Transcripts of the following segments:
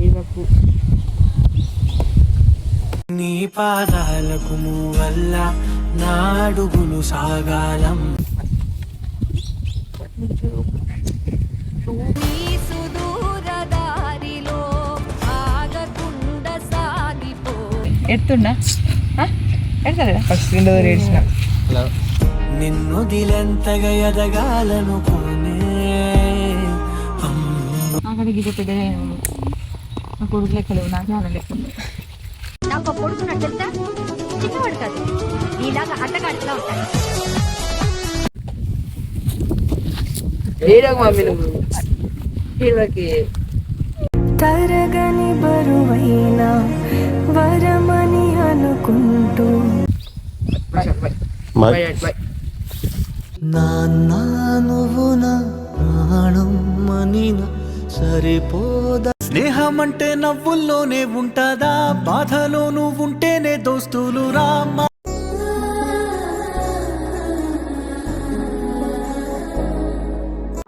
ఏవకు నీ పాదాలకు వల్ల నాడుగులు సాగాలం ఎడుతున్నా ఎడతలేదా ఫస్ట్ డోర్ ఏడ్చిన నిన్ను దిలెంతగా ఎదగాలనుకోనే అక్కడ గిజ పెద్దగా నా కొడుకు లెక్కలేవు నాకు చాలా లెక్క నాకు కొడుకున్నాడు తెలుసా, చిన్నవాడు కాదు, నీలాగా అట్టగాడిలా ఉంటాడు. మమ్మీ నువ్వు తరగని బరువైన వరమని అనుకుంటూ నాన్న నువ్వు నా ప్రాణం మనిన సరిపోదా. స్నేహం అంటే నవ్వుల్లోనే ఉంటదా, బాధలో నువ్వుంటేనే దోస్తులు రామ్మా.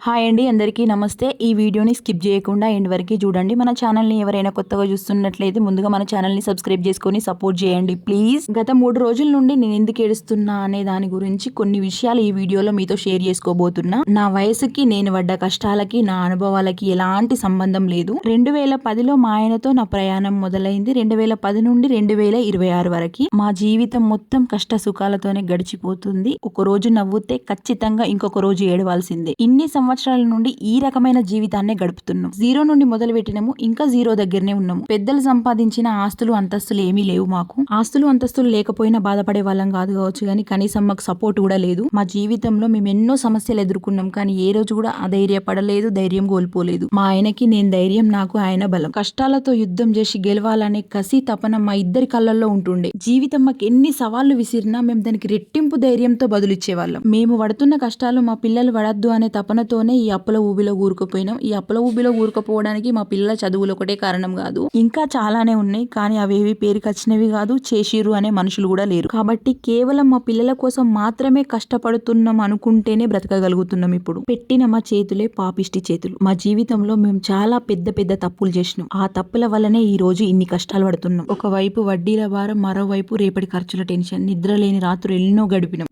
హాయ్ అండి, అందరికీ నమస్తే. ఈ వీడియోని స్కిప్ చేయకుండా ఎండ్ వరకు చూడండి. మన ఛానల్ని ఎవరైనా కొత్తగా చూస్తున్నట్లయితే ముందుగా మన ఛానల్ని సబ్స్క్రైబ్ చేసుకొని సపోర్ట్ చేయండి ప్లీజ్. గత 3 రోజుల నుండి నేను ఎందుకు ఏడుస్తున్నా అనే దాని గురించి కొన్ని విషయాలు ఈ వీడియోలో మీతో షేర్ చేసుకోబోతున్నా. నా వయసుకి, నేను పడ్డ కష్టాలకి, నా అనుభవాలకి ఎలాంటి సంబంధం లేదు. 2010లో మా ఆయనతో నా ప్రయాణం మొదలైంది. 2010 నుండి 2026 వరకు మా జీవితం మొత్తం కష్ట సుఖాలతోనే గడిచిపోతుంది. ఒక రోజు నవ్వుతే ఖచ్చితంగా ఇంకొక రోజు ఏడవాల్సిందే. ఇన్ని సంవత్సరాల నుండి ఈ రకమైన జీవితాన్నే గడుపుతున్నాం. 0 నుండి మొదలు పెట్టినాము, ఇంకా 0 దగ్గరనే ఉన్నాము. పెద్దలు సంపాదించిన ఆస్తులు అంతస్తులు ఏమీ లేవు మాకు. ఆస్తులు అంతస్తులు లేకపోయినా బాధపడే వాళ్ళం కాదు కావచ్చు, కానీ కనీసం మాకు సపోర్ట్ కూడా లేదు. మా జీవితంలో మేము ఎన్నో సమస్యలు ఎదుర్కొన్నాం, కానీ ఏ రోజు కూడా అధైర్యపడలేదు, ధైర్యం కోల్పోలేదు. మా ఆయనకి నేను ధైర్యం, నాకు ఆయన బలం. కష్టాలతో యుద్ధం చేసి గెలవాలనే కసి, తపన మా ఇద్దరి కళ్ళల్లో ఉంటుండే. జీవితం మాకు ఎన్ని సవాళ్లు విసిరినా మేము దానికి రెట్టింపు ధైర్యంతో బదులిచ్చేవాళ్ళం. మేము పడుతున్న కష్టాలు మా పిల్లలు పడద్దు అనే తపనతోనే ఈ అప్పుల ఊబిలో ఊరుకుపోయినాం. ఈ అప్పుల ఊబిలో ఊరుకుపోవడానికి మా పిల్లల చదువులు ఒకటే కారణం కాదు, ఇంకా చాలానే ఉన్నాయి. కానీ అవేవి పేరుకి వచ్చినవి కాదు, చేసిరు అనే మనుషులు కూడా లేరు. కాబట్టి కేవలం మా పిల్లల కోసం మాత్రమే కష్టపడుతున్నాం అనుకుంటేనే బ్రతకగలుగుతున్నాం. ఇప్పుడు పెట్టిన మా చేతులే పాపిష్టి చేతులు. మా జీవితంలో మేము చాలా పెద్ద పెద్ద తప్పులు చేసినాం. ఆ తప్పుల వల్లనే ఈ రోజు ఇన్ని కష్టాలు పడుతున్నాం. ఒకవైపు వడ్డీల భారం, మరోవైపు రేపటి ఖర్చుల టెన్షన్, నిద్ర లేని రాత్రులు ఎన్నో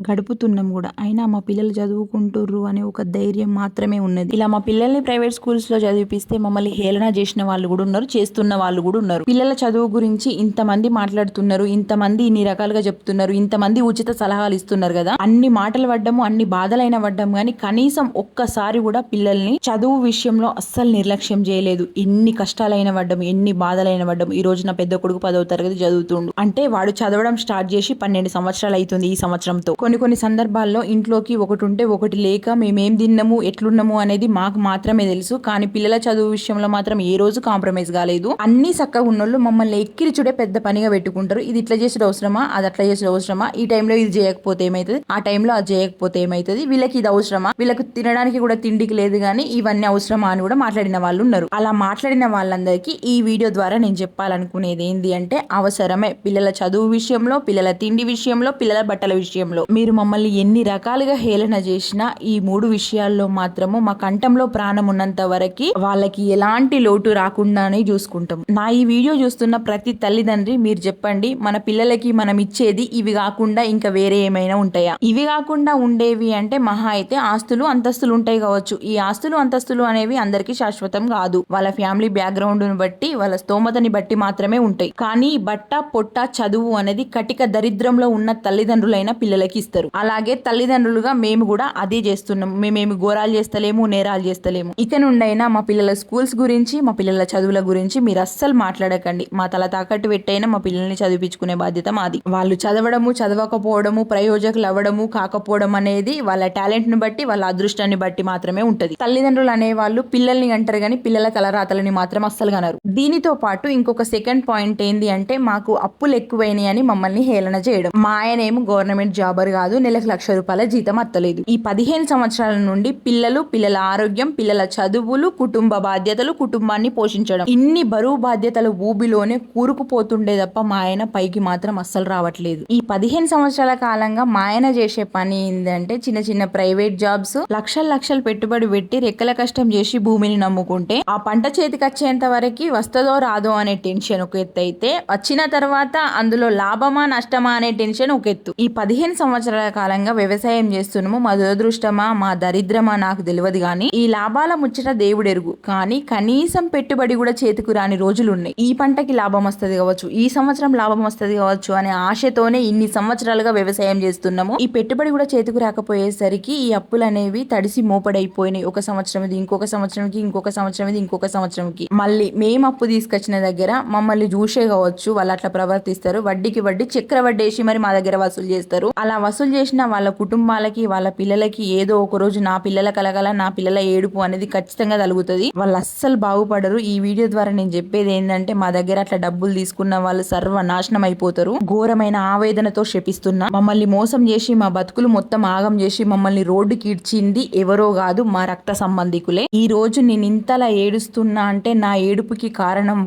గడుపుతున్నాం కూడా. అయినా మా పిల్లలు చదువుకుంటుర్రు అనే ఒక ధైర్యం మాత్రమే ఉన్నది. ఇలా మా పిల్లల్ని ప్రైవేట్ స్కూల్స్ లో చదివిపిస్తే మమ్మల్ని హేళన చేసిన వాళ్ళు కూడా ఉన్నారు, చేస్తున్న వాళ్ళు కూడా ఉన్నారు. పిల్లల చదువు గురించి ఇంతమంది మాట్లాడుతున్నారు, ఇంతమంది ఇన్ని రకాలుగా చెప్తున్నారు, ఇంతమంది ఉచిత సలహాలు ఇస్తున్నారు కదా. అన్ని మాటలు పడ్డము, అన్ని బాధలైన పడ్డాము, కానీ కనీసం ఒక్కసారి కూడా పిల్లల్ని చదువు విషయంలో అస్సలు నిర్లక్ష్యం చేయలేదు. ఎన్ని కష్టాలైన పడ్డాము, ఎన్ని బాధలైన పడ్డాము. ఈ రోజు నా పెద్ద కొడుకు 10వ తరగతి చదువుతుండు అంటే వాడు చదవడం స్టార్ట్ చేసి 12 సంవత్సరాలు అవుతుంది ఈ సంవత్సరంతో. కొన్ని సందర్భాల్లో ఇంట్లోకి ఒకటి ఉంటే ఒకటి లేక మేమేం తిన్నాము, ఎట్లున్నాము అనేది మాకు మాత్రమే తెలుసు. కానీ పిల్లల చదువు విషయంలో మాత్రం ఏ రోజు కాంప్రమైజ్ కాలేదు. అన్ని చక్కగా ఉన్నోళ్ళు మమ్మల్ని ఎక్కిరిచుడే పెద్ద పనిగా పెట్టుకుంటారు. ఇది ఇట్లా చేసేది అవసరమా, అది అట్లా చేసేది అవసరమా, ఈ టైంలో ఇది చేయకపోతే ఏమైతుంది, ఆ టైంలో అది చేయకపోతే ఏమైతుంది, వీళ్ళకి ఇది అవసరమా, వీళ్ళకి తినడానికి కూడా తిండికి లేదు కానీ ఇవన్నీ అవసరమా అని కూడా మాట్లాడిన వాళ్ళు ఉన్నారు. అలా మాట్లాడిన వాళ్ళందరికీ ఈ వీడియో ద్వారా నేను చెప్పాలనుకునేది ఏంది అంటే, అవసరమే పిల్లల చదువు విషయంలో, పిల్లల తిండి విషయంలో, పిల్లల బట్టల విషయంలో. మీరు మమ్మల్ని ఎన్ని రకాలుగా హేళన చేసినా ఈ 3 విషయాల్లో మాత్రము మా కంఠంలో ప్రాణం ఉన్నంత వరకు వాళ్ళకి ఎలాంటి లోటు రాకుండానే చూసుకుంటాం. నా ఈ వీడియో చూస్తున్న ప్రతి తల్లిదండ్రి మీరు చెప్పండి, మన పిల్లలకి మనం ఇచ్చేది ఇవి కాకుండా ఇంకా వేరే ఏమైనా ఉంటాయా? ఇవి కాకుండా ఉండేవి అంటే మహా అయితే ఆస్తులు అంతస్తులు ఉంటాయి కావచ్చు. ఈ ఆస్తులు అంతస్తులు అనేవి అందరికీ శాశ్వతం కాదు. వాళ్ళ ఫ్యామిలీ బ్యాక్గ్రౌండ్ ని బట్టి, వాళ్ళ స్తోమతని బట్టి మాత్రమే ఉంటాయి. కానీ బట్ట పొట్ట చదువు అనేది కటిక దరిద్రంలో ఉన్న తల్లిదండ్రులైన పిల్లలకి ఇస్తారు. అలాగే తల్లిదండ్రులుగా మేము కూడా అదే చేస్తున్నాం. మేమేమి ఘోరాలు చేస్తలేము, నేరాలు చేస్తలేము. ఇక నుండైనా మా పిల్లల స్కూల్స్ గురించి, మా పిల్లల చదువుల గురించి మీరు అస్సలు మాట్లాడకండి. మా తల తాకట్టు పెట్టైనా మా పిల్లల్ని చదివించుకునే బాధ్యత మాది. వాళ్ళు చదవడము, చదవకపోవడము, ప్రయోజకులు అవ్వడము కాకపోవడం అనేది వాళ్ళ టాలెంట్ ని బట్టి, వాళ్ళ అదృష్టాన్ని బట్టి మాత్రమే ఉంటది. తల్లిదండ్రులు అనే వాళ్ళు పిల్లల్ని అంటారు కానీ పిల్లల తలరాతలని మాత్రం అస్సలు కనరు. దీనితో పాటు ఇంకొక సెకండ్ పాయింట్ ఏంది అంటే, మాకు అప్పులు ఎక్కువైనాయి అని మమ్మల్ని హేళన చేయడం. మా ఆయన ఏమో గవర్నమెంట్ జాబర్ కాదు, నెలకు 1,00,000 రూపాయల జీతం అత్తలేదు. ఈ 15 సంవత్సరాల నుండి పిల్లలు పిల్లలు, పిల్లల ఆరోగ్యం, పిల్లల చదువులు, కుటుంబ బాధ్యతలు, కుటుంబాన్ని పోషించడం, ఇన్ని బరువు బాధ్యతల ఊబిలోనే కూరుకుపోతుండే తప్ప మా ఆయన పైకి మాత్రం అస్సలు రావట్లేదు. ఈ 15 సంవత్సరాల కాలంగా మా ఆయన చేసే పని ఏంటంటే చిన్న చిన్న ప్రైవేట్ జాబ్స్, లక్షలు పెట్టుబడి పెట్టి రెక్కల కష్టం చేసి భూమిని నమ్ముకుంటే ఆ పంట చేతికి వచ్చేంత వరకు వస్తుందో రాదో అనే టెన్షన్ ఒక ఎత్తు అయితే, వచ్చిన తర్వాత అందులో లాభమా నష్టమా అనే టెన్షన్ ఒక ఎత్తు. ఈ 15 సంవత్సరాల కాలంగా వ్యవసాయం చేస్తున్నాము. మా దురదృష్టమా మా దరిద్రమా నాకు తెలియదు గానీ ఈ లాభాల ముచ్చట దేవుడెరుగు. కానీ కనీసం పెట్టుబడి కూడా చేతికి రాని రోజులు ఉన్నాయి. ఈ పంటకి లాభం వస్తుంది కావచ్చు, ఈ సంవత్సరం లాభం వస్తుంది కావచ్చు అనే ఆశతోనే ఇన్ని సంవత్సరాలుగా వ్యవసాయం చేస్తున్నాము. ఈ పెట్టుబడి కూడా చేతికి రాకపోయేసరికి ఈ అప్పులు అనేవి తడిసి మోపడైపోయినాయి. ఒక సంవత్సరం ఇది, ఇంకొక సంవత్సరంకి, ఇంకొక సంవత్సరం ఇది, ఇంకొక సంవత్సరంకి. మళ్ళీ మేము అప్పు తీసుకొచ్చిన దగ్గర మమ్మల్ని చూసే కావచ్చు వాళ్ళు అట్లా ప్రవర్తిస్తారు. వడ్డీకి వడ్డీ చక్ర వడ్డేసి మరి మా దగ్గర వసూలు చేస్తారు. అలా వసూలు చేసిన వాళ్ళ కుటుంబాలకి, వాళ్ళ పిల్లలకి ఏదో ఒక రోజు నా పిల్లల కలగల, నా పిల్లల ఏడుపు అనేది ఖచ్చితంగా కలుగుతుంది. వాళ్ళు అస్సలు బాగుపడరు. ఈ వీడియో ద్వారా నేను చెప్పేది ఏంటంటే మా దగ్గర అట్లా డబ్బులు తీసుకున్న వాళ్ళు సర్వనాశనం అయిపోతారు. ఘోరమైన ఆవేదనతో శపిస్తున్నా. మమ్మల్ని మోసం చేసి మా బతుకులు మొత్తం ఆగం చేసి మమ్మల్ని రోడ్డుకి ఇడ్చింది ఎవరో కాదు, మా రక్త సంబంధికులే. ఈ రోజు నేను ఇంతలా ఏడుస్తున్నా అంటే నా ఏడుపుకి కారణం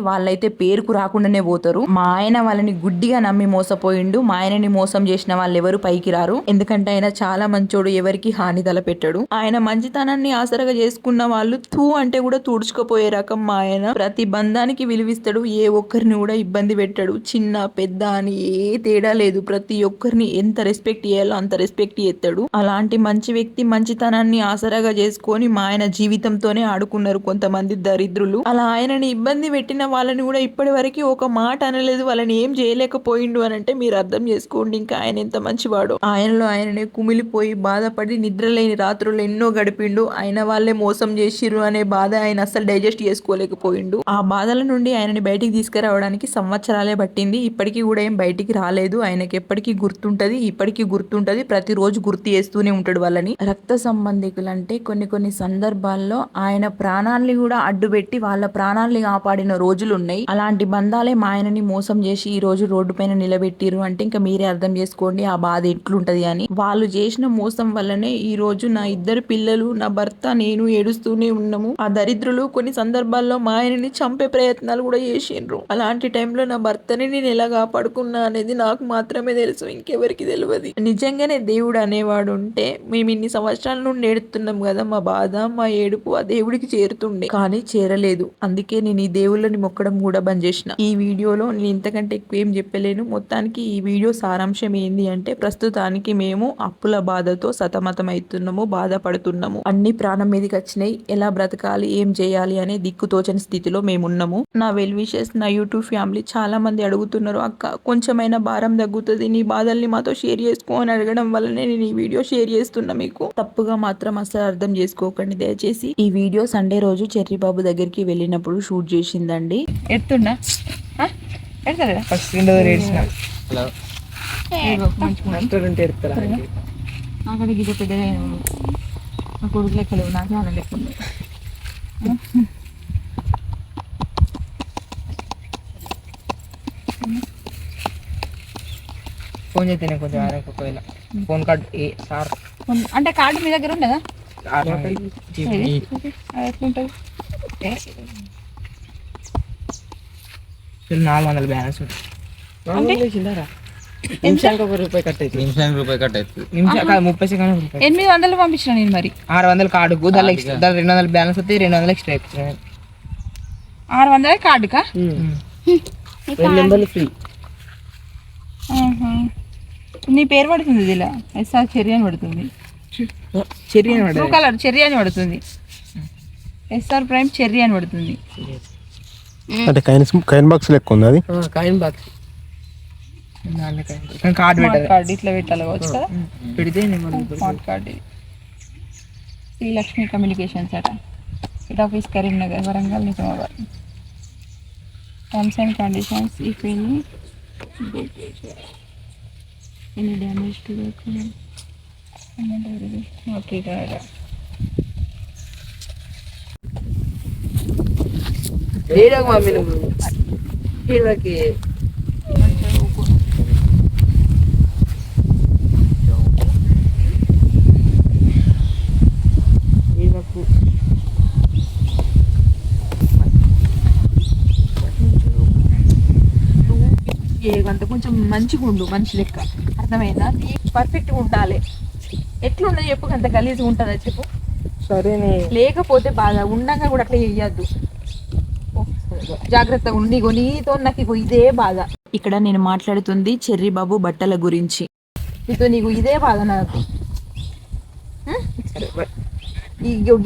వాళ్ళైతే పేరుకు రాకుండానే పోతారు. మా ఆయన వాళ్ళని గుడ్డిగా నమ్మి మోసపోయిండు. మా ఆయనని మోసం చేసిన వాళ్ళు ఎవరు పైకి రారు. ఎందుకంటే ఆయన చాలా మంచోడు, ఎవరికి హాని తలపెట్టాడు. ఆయన మంచితనాన్ని ఆసరగా చేసుకున్న వాళ్ళు తూ అంటే కూడా తుడుచుకుపోయే రకం మా ఆయన. ప్రతి బంధానికి విలువిస్తాడు, ఏ ఒక్కరిని కూడా ఇబ్బంది పెట్టాడు. చిన్న పెద్ద అని ఏ తేడా లేదు. ప్రతి ఒక్కరిని ఎంత రెస్పెక్ట్ చేయాలో అంత రెస్పెక్ట్ చేస్తాడు. అలాంటి మంచి వ్యక్తి మంచితనాన్ని ఆసరాగా చేసుకొని మా ఆయన జీవితంతోనే ఆడుకున్నారు కొంతమంది దరిద్రులు. అలా ఆయనని ఇబ్బంది పెట్టిన వాళ్ళని కూడా ఇప్పటి వరకు ఒక మాట అనలేదు, వాళ్ళని ఏం చేయలేకపోయిండు అని అంటే మీరు అర్థం చేసుకోండి ఇంకా ఆయన ఎంత మంచివాడో. ఆయనలో ఆయననే కుమిలిపోయి బాధపడి నిద్రలేని రాత్రులు ఎన్నో గడిపిండు. ఆయన వాళ్ళే మోసం చేసిర్రు అనే బాధ ఆయన అసలు డైజెస్ట్ చేసుకోలేకపోయిండు. ఆ బాధల నుండి ఆయనని బయటికి తీసుకురావడానికి సంవత్సరాలే పట్టింది. ఇప్పటికీ కూడా ఏం బయటికి రాలేదు. ఆయనకి ఎప్పటికీ గుర్తుంటది, ఇప్పటికీ గుర్తుంటది, ప్రతిరోజు గుర్తు చేస్తూనే ఉంటాడు వాళ్ళని. రక్త సంబంధికులు అంటే కొన్ని సందర్భాల్లో ఆయన ప్రాణాలని కూడా అడ్డుపెట్టి వాళ్ళ ప్రాణాలని కాపాడిన రోజులు ఉన్నాయి. అలాంటి బంధాలే మా ఆయనని మోసం చేసి ఈ రోజు రోడ్డు పైన నిలబెట్టిరు అంటే ఇంకా మీరే అర్థం చేసుకోండి ఆ బాధ ఎట్లుంటది అని. వాళ్ళు చేసిన మోసం వల్లనే ఈ రోజు నా ఇద్దరు పిల్లలు, నా భర్త, నేను ఏడుస్తూనే ఉన్నాము. ఆ దరిద్రులు కొన్ని సందర్భాల్లో మా ఆయనని చంపే ప్రయత్నాలు కూడా చేసిండ్రు. అలాంటి టైంలో నా భర్తని నేను ఎలా కాపాడుకున్నా అనేది నాకు మాత్రమే తెలుసు, ఇంకెవరికి తెలియదు. నిజంగానే దేవుడు అనేవాడు ఉంటే మేము ఇన్ని సంవత్సరాల నుండి ఏడుతున్నాం కదా, మా బాధ మా ఏడుపు ఆ దేవుడికి చేరుతుండే, కానీ చేరలేదు. అందుకే నేను ఈ దేవుళ్ళని మొక్కడం కూడా బంద్ చేసిన. ఈ వీడియోలో నేను ఇంతకంటే ఎక్కువ ఏం చెప్పలేను. మొత్తానికి ఈ వీడియో సారాంశం ఏంది అంటే ప్రస్తుతానికి మేము అప్పుల బాధతో సతమతం అవుతున్నాము, బాధపడుతున్నాము. అన్ని ప్రాణం మీదకి వచ్చినాయి. ఎలా బ్రతకాలి, ఏం చేయాలి అనే దిక్కుతోచని స్థితిలో మేమున్నాము. నా వెల్ విషెస్, నా యూట్యూబ్ ఫ్యామిలీ చాలా మంది అడుగుతున్నారు, అక్క కొంచెమైనా భారం తగ్గుతుంది, నీ బాధల్ని మాతో షేర్ చేసుకో అని అడగడం వల్లనే నేను ఈ వీడియో షేర్ చేస్తున్నా. మీకు తప్పుగా మాత్రం అసలు అర్థం చేసుకోకండి దయచేసి. ఈ వీడియో సండే రోజు చెర్రీ బాబు దగ్గరికి వెళ్ళినప్పుడు షూట్ చేసిందండి. ఎత్తున్నా ఎడతారా ఫస్ట్ అక్కడ గిజ పెద్దగా నా కొడుకు లెక్కలేవు, నాకే అలా లెక్క ఉంది. ఫోన్ చేస్తేనే కొంచెం ఒకవేళ ఫోన్ కార్డ్ సార్ అంటే కార్డు మీ దగ్గర ఉండదా? ఎట్లుంటుంది? 400 బ్యాలెన్స్ ఉంటుంది. నిమిషానికి ₹1 కట్ అవుతుంది. నిమిషానికి ₹1 కట్ అవుతుంది. 30 సెకండ్ 800 పంపించిన నేను మరి 600 కార్డుకు దాని 200 బ్యాలెన్స్ వస్తాయి, 200 ఎక్స్ట్రా ఎక్కువ. 600 కార్డుకా? 2 నెంబర్లు ఫ్రీ. నీ పేరు పడుతుంది ఇలా ఎస్ఆర్ చెర్రీ అని పడుతుంది, చెర్రీ అని బ్లూ కలర్ చెర్రీ అని పడుతుంది, ఎస్ఆర్ ప్రైమ్ చెర్రీ అని పడుతుంది. అంటే కాయిన్ బాక్స్ లెక్క ఉంది అది. కాయిన్ బాక్స్ కార్డు పెట్టాలి, కార్డు ఇట్లా పెట్టాలి కావచ్చు కదా, పెడితే స్మార్ట్ కార్డు. శ్రీలక్ష్మి కమ్యూనికేషన్స్ అట, head office Karimnagar, Warangal, Nizamabad. Terms and conditions if any damage to okay కదా. మమ్మీ నువ్వు వీళ్ళకి చేయకంత కొంచెం మంచిగా ఉండు, మనిషి లెక్క. అర్థమైందా? పర్ఫెక్ట్గా ఉండాలి. ఎట్లుండదు చెప్పు, అంత గలీజ్గా ఉంటుందా చెప్పు? సరేనే. లేకపోతే బాగా ఉండగా కూడా అట్లా చెయ్యద్దు. జాగ్రత్తగా ఉండి. ఇగో నీతో నాకు ఇగో ఇదే బాధ. ఇక్కడ నేను మాట్లాడుతుంది చెర్రీ బాబు బట్టల గురించి. నీతో నీకు ఇదే బాధ నాకు.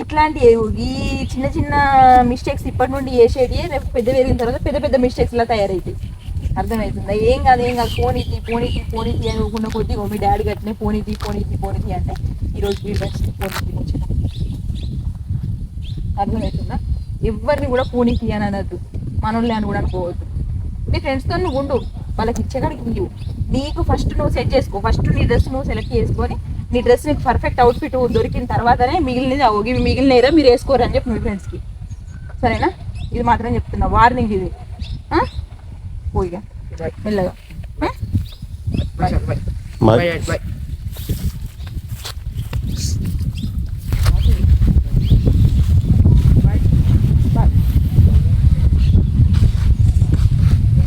ఇట్లాంటి ఈ చిన్న చిన్న మిస్టేక్స్ ఇప్పటి నుండి చేసేది రేపు పెద్ద పెరిగిన తర్వాత పెద్ద పెద్ద మిస్టేక్స్ లా తయారైతాయి. అర్థమవుతుందా? ఏం కాదు పోనీతి అని ఊకుండా కొద్ది మీ డాడీ గట్టినే పోనీతి అంటే ఈరోజు పోనీతి వచ్చిన. అర్థమవుతుందా? ఎవరిని కూడా పోనీతి అని అనద్దు, మనోళ్ళే అని కూడా అనుకోవద్దు. మీ ఫ్రెండ్స్తో నువ్వు ఉండు, వాళ్ళకి ఇచ్చేకాడికి ఇవ్వు. నీకు ఫస్ట్ నువ్వు సెట్ చేసుకో. ఫస్ట్ నీ డ్రెస్ నువ్వు సెలెక్ట్ చేసుకొని నీ డ్రెస్ నీకు పర్ఫెక్ట్ అవుట్ఫిట్ దొరికిన తర్వాతనే మిగిలినరా మీరు వేసుకోరు అని చెప్పి మీ ఫ్రెండ్స్కి. సరేనా? ఇది మాత్రం చెప్తున్నా, వార్నింగ్ ఇది. పోయిగా మెల్లగా.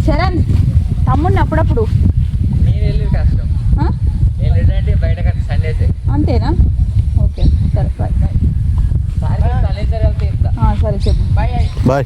శరణ్ తమ్ముడిని అప్పుడప్పుడు అంతేనా? ఓకే సరే బాయ్. సరే చెప్పు. బాయ్.